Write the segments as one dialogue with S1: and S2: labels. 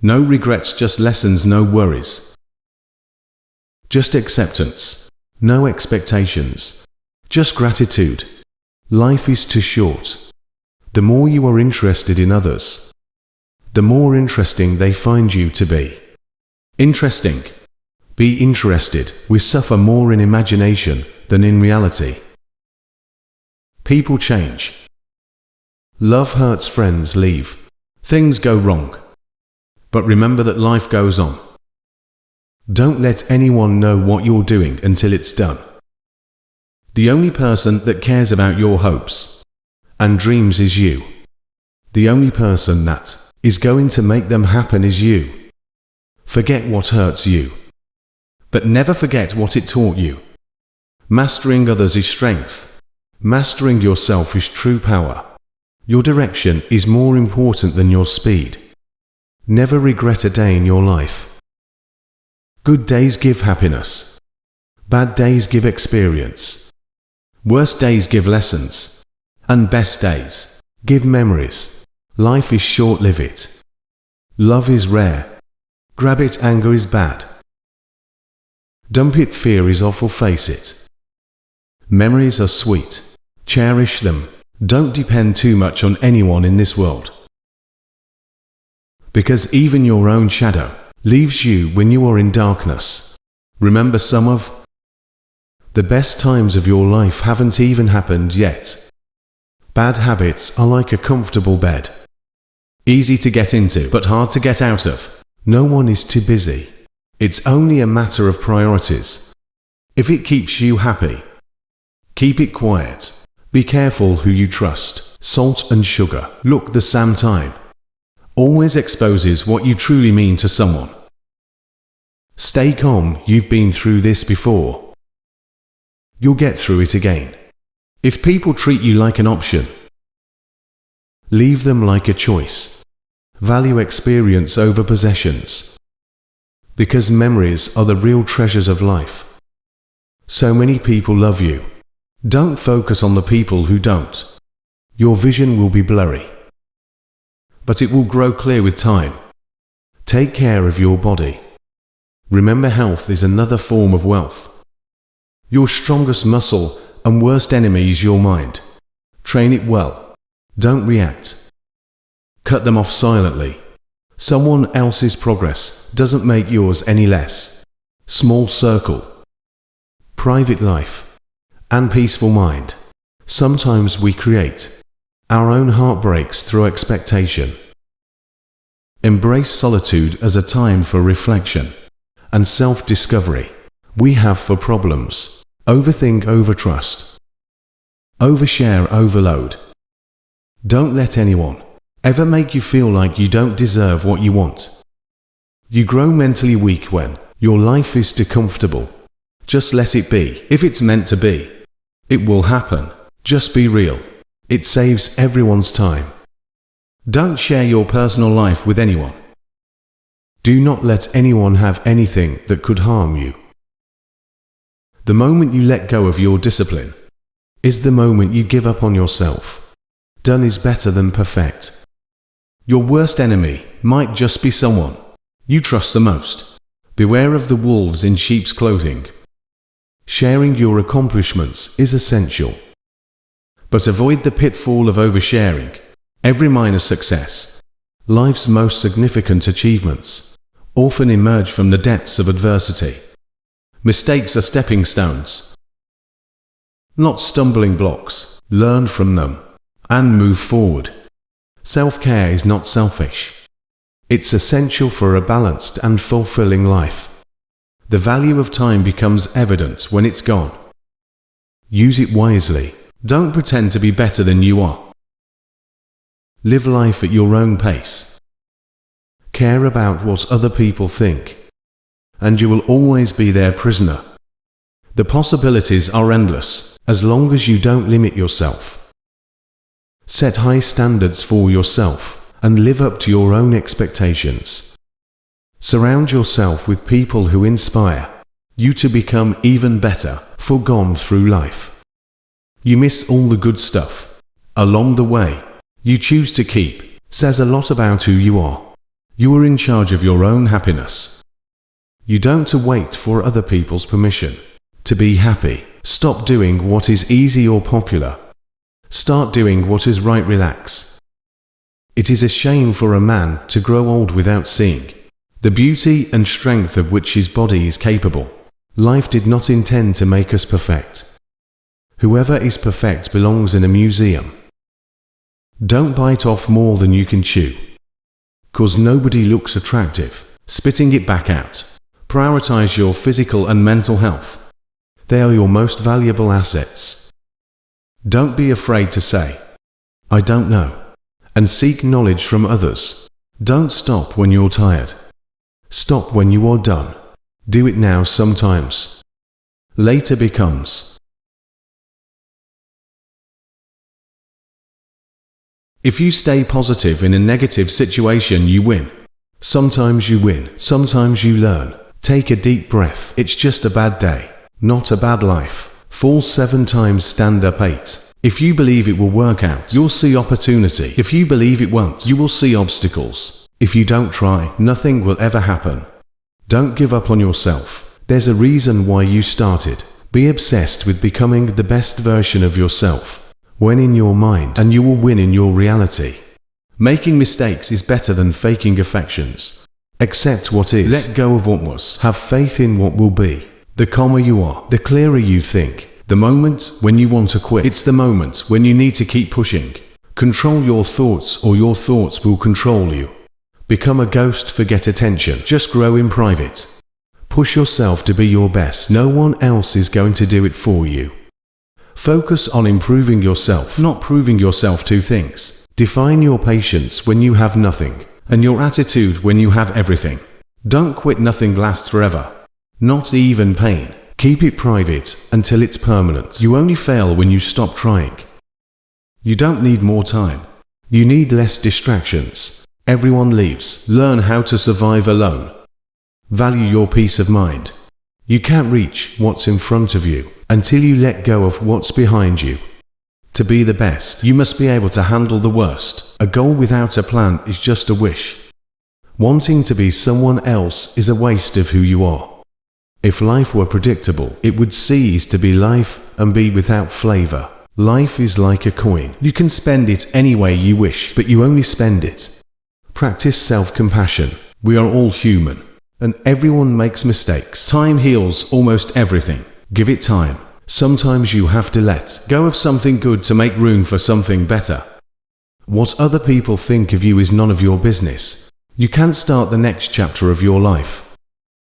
S1: No regrets, just lessons, no worries. Just acceptance, no expectations. Just gratitude. Life is too short. The more you are interested in others, the more interesting they find you to be. Interesting. Be interested. We suffer more in imagination than in reality. People change. Love hurts, friends leave. Things go wrong. But remember that life goes on. Don't let anyone know what you're doing until it's done. The only person that cares about your hopes and dreams is you. The only person that is going to make them happen is you. Forget what hurts you, but never forget what it taught you. Mastering others is strength. Mastering yourself is true power. Your direction is more important than your speed. Never regret a day in your life. Good days give happiness. Bad days give experience. Worst days give lessons. And best days give memories. Life is short, live it. Love is rare. Grab it, anger is bad. Dump it, fear is awful, face it. Memories are sweet. Cherish them. Don't depend too much on anyone in this world. Because even your own shadow leaves you when you are in darkness. Remember, some of the best times of your life haven't even happened yet. Bad habits are like a comfortable bed. Easy to get into, but hard to get out of. No one is too busy. It's only a matter of priorities. If it keeps you happy, keep it quiet. Be careful who you trust. Salt and sugar look the same time. Always exposes what you truly mean to someone. Stay calm, you've been through this before. You'll get through it again. If people treat you like an option, leave them like a choice. Value experience over possessions. Because memories are the real treasures of life. So many people love you. Don't focus on the people who don't. Your vision will be blurry, but it will grow clear with time. Take care of your body. Remember, health is another form of wealth. Your strongest muscle and worst enemy is your mind. Train it well. Don't react. Cut them off silently. Someone else's progress doesn't make yours any less. Small circle. Private life. And peaceful mind. Sometimes we create our own heartbreaks through expectation. Embrace solitude as a time for reflection and self-discovery. We have for problems. Overthink, overtrust. Overshare, overload. Don't let anyone ever make you feel like you don't deserve what you want. You grow mentally weak when your life is too comfortable. Just let it be. If it's meant to be, it will happen. Just be real. It saves everyone's time. Don't share your personal life with anyone. Do not let anyone have anything that could harm you. The moment you let go of your discipline is the moment you give up on yourself. Done is better than perfect. Your worst enemy might just be someone you trust the most. Beware of the wolves in sheep's clothing. Sharing your accomplishments is essential. But avoid the pitfall of oversharing. Every minor success, life's most significant achievements, often emerge from the depths of adversity. Mistakes are stepping stones, not stumbling blocks. Learn from them and move forward. Self-care is not selfish. It's essential for a balanced and fulfilling life. The value of time becomes evident when it's gone. Use it wisely. Don't pretend to be better than you are. Live life at your own pace. Care about what other people think, and you will always be their prisoner. The possibilities are endless, as long as you don't limit yourself. Set high standards for yourself, and live up to your own expectations. Surround yourself with people who inspire you to become even better for gone through life. You miss all the good stuff along the way you choose to keep. Says a lot about who you are. You are in charge of your own happiness. You don't wait for other people's permission to be happy. Stop doing what is easy or popular. Start doing what is right. Relax. It is a shame for a man to grow old without seeing the beauty and strength of which his body is capable. Life did not intend to make us perfect. Whoever is perfect belongs in a museum. Don't bite off more than you can chew. 'Cause nobody looks attractive spitting it back out. Prioritize your physical and mental health. They are your most valuable assets. Don't be afraid to say, "I don't know," and seek knowledge from others. Don't stop when you're tired. Stop when you are done. Do it now sometimes. Later becomes. If you stay positive in a negative situation, you win. Sometimes you win, sometimes you learn. Take a deep breath. It's just a bad day, not a bad life. Fall 7 times, stand up 8. If you believe it will work out, you'll see opportunity. If you believe it won't, you will see obstacles. If you don't try, nothing will ever happen. Don't give up on yourself. There's a reason why you started. Be obsessed with becoming the best version of yourself. When in your mind, and you will win in your reality. Making mistakes is better than faking affections. Accept what is. Let go of what was. Have faith in what will be. The calmer you are, the clearer you think. The moment when you want to quit, it's the moment when you need to keep pushing. Control your thoughts, or your thoughts will control you. Become a ghost, forget attention. Just grow in private. Push yourself to be your best. No one else is going to do it for you. Focus on improving yourself, not proving yourself to things. Define your patience when you have nothing, and your attitude when you have everything. Don't quit. Nothing lasts forever. Not even pain. Keep it private until it's permanent. You only fail when you stop trying. You don't need more time. You need less distractions. Everyone leaves. Learn how to survive alone. Value your peace of mind. You can't reach what's in front of you until you let go of what's behind you. To be the best, you must be able to handle the worst. A goal without a plan is just a wish. Wanting to be someone else is a waste of who you are. If life were predictable, it would cease to be life and be without flavor. Life is like a coin. You can spend it any way you wish, but you only spend it. Practice self-compassion. We are all human, and everyone makes mistakes. Time heals almost everything. Give it time. Sometimes you have to let go of something good to make room for something better. What other people think of you is none of your business. You can't start the next chapter of your life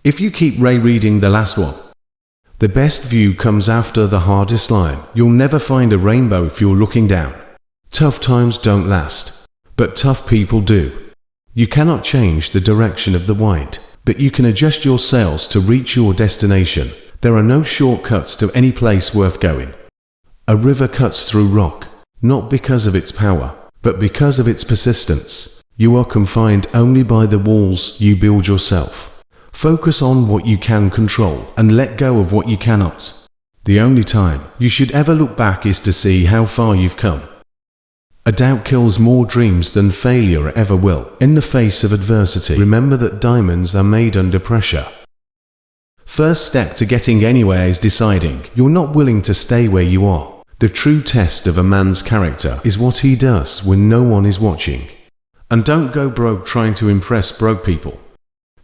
S1: if you keep rereading the last one. The best view comes after the hardest line. You'll never find a rainbow if you're looking down. Tough times don't last, but tough people do. You cannot change the direction of the wind, but you can adjust your sails to reach your destination. There are no shortcuts to any place worth going. A river cuts through rock, not because of its power, but because of its persistence. You are confined only by the walls you build yourself. Focus on what you can control and let go of what you cannot. The only time you should ever look back is to see how far you've come. A doubt kills more dreams than failure ever will. In the face of adversity, remember that diamonds are made under pressure. First step to getting anywhere is deciding you're not willing to stay where you are. The true test of a man's character is what he does when no one is watching. And don't go broke trying to impress broke people.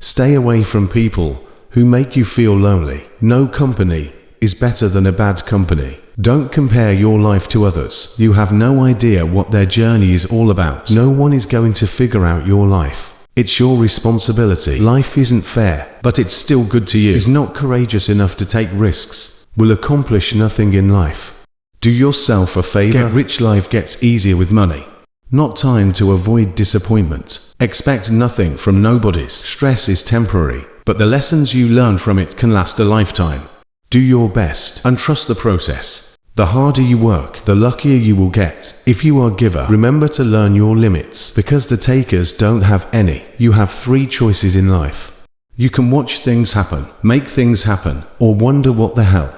S1: Stay away from people who make you feel lonely. No company is better than a bad company. Don't compare your life to others. You have no idea what their journey is all about. No one is going to figure out your life. It's your responsibility. Life isn't fair, but it's still good to you. Is not courageous enough to take risks, will accomplish nothing in life. Do yourself a favor. Get rich. Life gets easier with money. Not time to avoid disappointment. Expect nothing from nobodies. Stress is temporary, but the lessons you learn from it can last a lifetime. Do your best and trust the process. The harder you work, the luckier you will get. If you are a giver, remember to learn your limits, because the takers don't have any. You have 3 choices in life. You can watch things happen, make things happen, or wonder what the hell.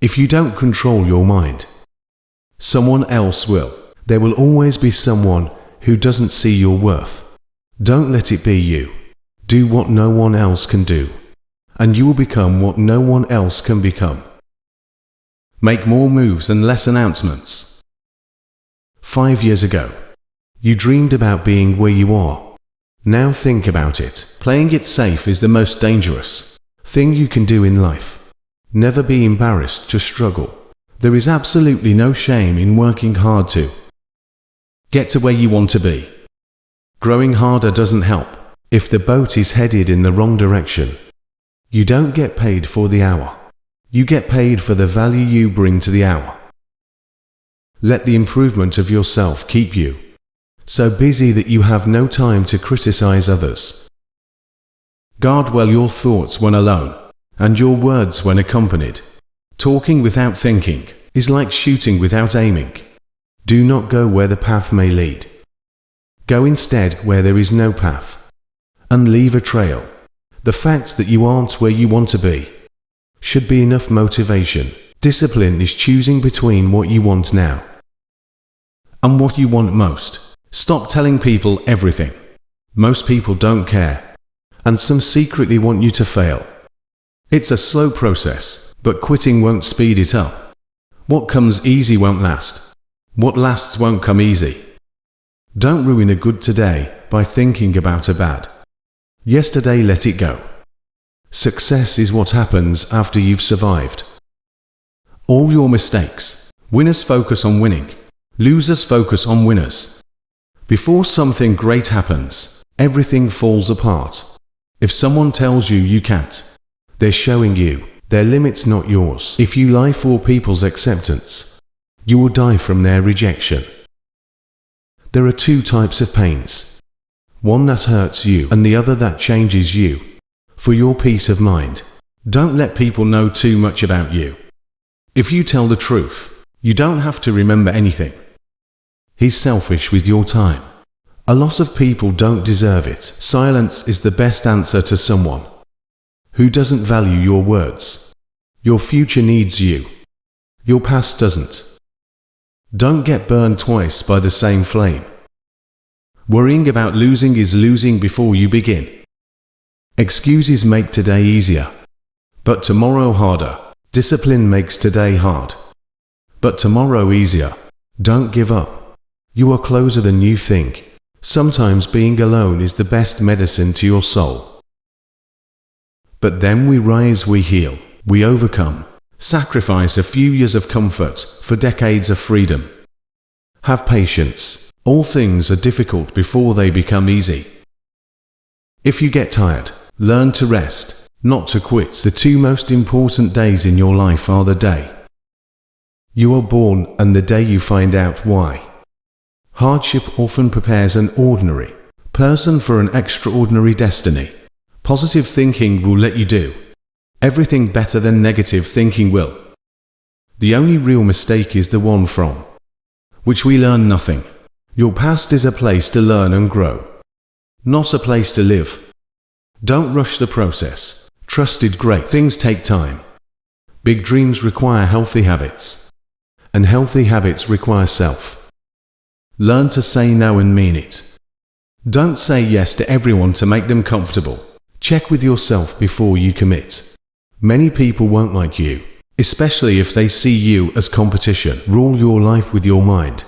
S1: If you don't control your mind, someone else will. There will always be someone who doesn't see your worth. Don't let it be you. Do what no one else can do, and you will become what no one else can become. Make more moves and less announcements. 5 years ago, you dreamed about being where you are. Now think about it. Playing it safe is the most dangerous thing you can do in life. Never be embarrassed to struggle. There is absolutely no shame in working hard to get to where you want to be. Growing harder doesn't help if the boat is headed in the wrong direction. You don't get paid for the hour. You get paid for the value you bring to the hour. Let the improvement of yourself keep you so busy that you have no time to criticize others. Guard well your thoughts when alone, and your words when accompanied. Talking without thinking is like shooting without aiming. Do not go where the path may lead. Go instead where there is no path, and leave a trail. The fact that you aren't where you want to be should be enough motivation. Discipline is choosing between what you want now and what you want most. Stop telling people everything. Most people don't care, and some secretly want you to fail. It's a slow process, but quitting won't speed it up. What comes easy won't last. What lasts won't come easy. Don't ruin a good today by thinking about a bad yesterday. Let it go. Success is what happens after you've survived all your mistakes. Winners focus on winning. Losers focus on winners. Before something great happens, everything falls apart. If someone tells you you can't, they're showing you their limits, not yours. If you lie for people's acceptance, you will die from their rejection. There are two types of pains. One that hurts you, and the other that changes you. For your peace of mind, don't let people know too much about you. If you tell the truth, you don't have to remember anything. He's selfish with your time. A lot of people don't deserve it. Silence is the best answer to someone who doesn't value your words. Your future needs you. Your past doesn't. Don't get burned twice by the same flame. Worrying about losing is losing before you begin. Excuses make today easier, but tomorrow harder. Discipline makes today hard, but tomorrow easier. Don't give up. You are closer than you think. Sometimes being alone is the best medicine to your soul. But then we rise, we heal, we overcome. Sacrifice a few years of comfort for decades of freedom. Have patience. All things are difficult before they become easy. If you get tired, learn to rest, not to quit. The two most important days in your life are the day you are born and the day you find out why. Hardship often prepares an ordinary person for an extraordinary destiny. Positive thinking will let you do everything better than negative thinking will. The only real mistake is the one from which we learn nothing. Your past is a place to learn and grow, not a place to live. Don't rush the process. Trusted great things take time. Big dreams require healthy habits, and healthy habits require self. Learn to say no and mean it. Don't say yes to everyone to make them comfortable. Check with yourself before you commit. Many people won't like you, especially if they see you as competition. Rule your life with your mind,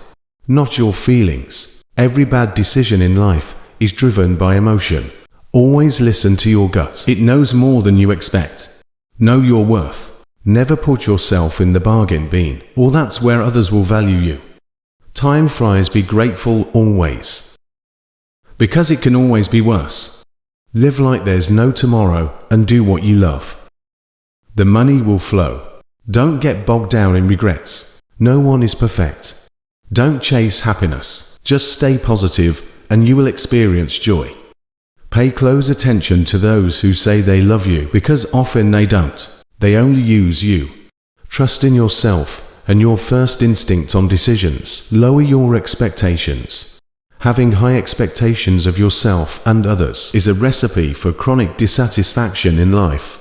S1: not your feelings. Every bad decision in life is driven by emotion. Always listen to your gut. It knows more than you expect. Know your worth. Never put yourself in the bargain bin, or that's where others will value you. Time flies. Be grateful always, because it can always be worse. Live like there's no tomorrow and do what you love. The money will flow. Don't get bogged down in regrets. No one is perfect. Don't chase happiness. Just stay positive and you will experience joy. Pay close attention to those who say they love you, because often they don't. They only use you. Trust in yourself and your first instinct on decisions. Lower your expectations. Having high expectations of yourself and others is a recipe for chronic dissatisfaction in life.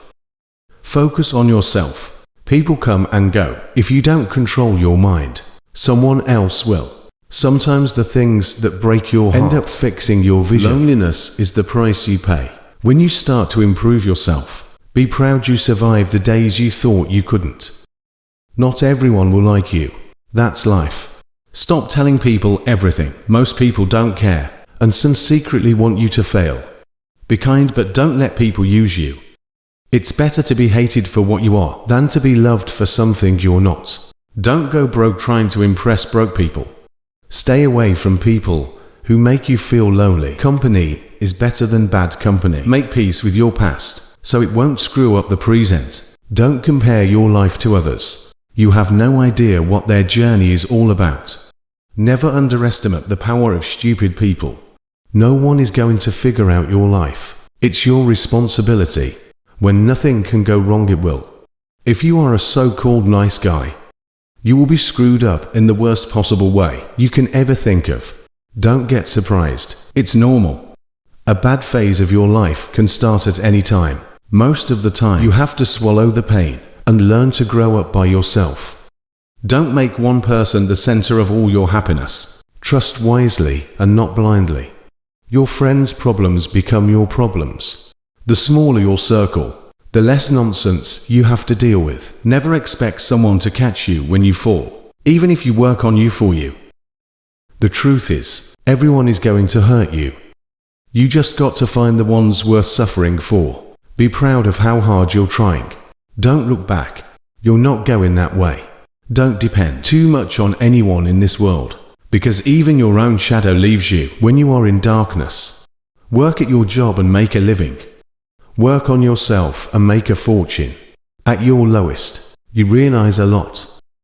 S1: Focus on yourself. People come and go. If you don't control your mind, someone else will. Sometimes the things that break your heart end up fixing your vision. Loneliness is the price you pay. When you start to improve yourself, be proud you survived the days you thought you couldn't. Not everyone will like you. That's life. Stop telling people everything. Most people don't care, and some secretly want you to fail. Be kind, but don't let people use you. It's better to be hated for what you are than to be loved for something you're not. Don't go broke trying to impress broke people. Stay away from people who make you feel lonely. Company is better than bad company. Make peace with your past so it won't screw up the present. Don't compare your life to others. You have no idea what their journey is all about. Never underestimate the power of stupid people. No one is going to figure out your life. It's your responsibility. When nothing can go wrong, it will. If you are a so-called nice guy, you will be screwed up in the worst possible way you can ever think of. Don't get surprised. It's normal. A bad phase of your life can start at any time. Most of the time, you have to swallow the pain and learn to grow up by yourself. Don't make one person the center of all your happiness. Trust wisely and not blindly. Your friends' problems become your problems. The smaller your circle, the less nonsense you have to deal with. Never expect someone to catch you when you fall, even if you work on you for you. The truth is, everyone is going to hurt you. You just got to find the ones worth suffering for. Be proud of how hard you're trying. Don't look back. You're not going that way. Don't depend too much on anyone in this world, because even your own shadow leaves you when you are in darkness. Work at your job and make a living. Work on yourself and make a fortune. At your lowest, you realize a lot.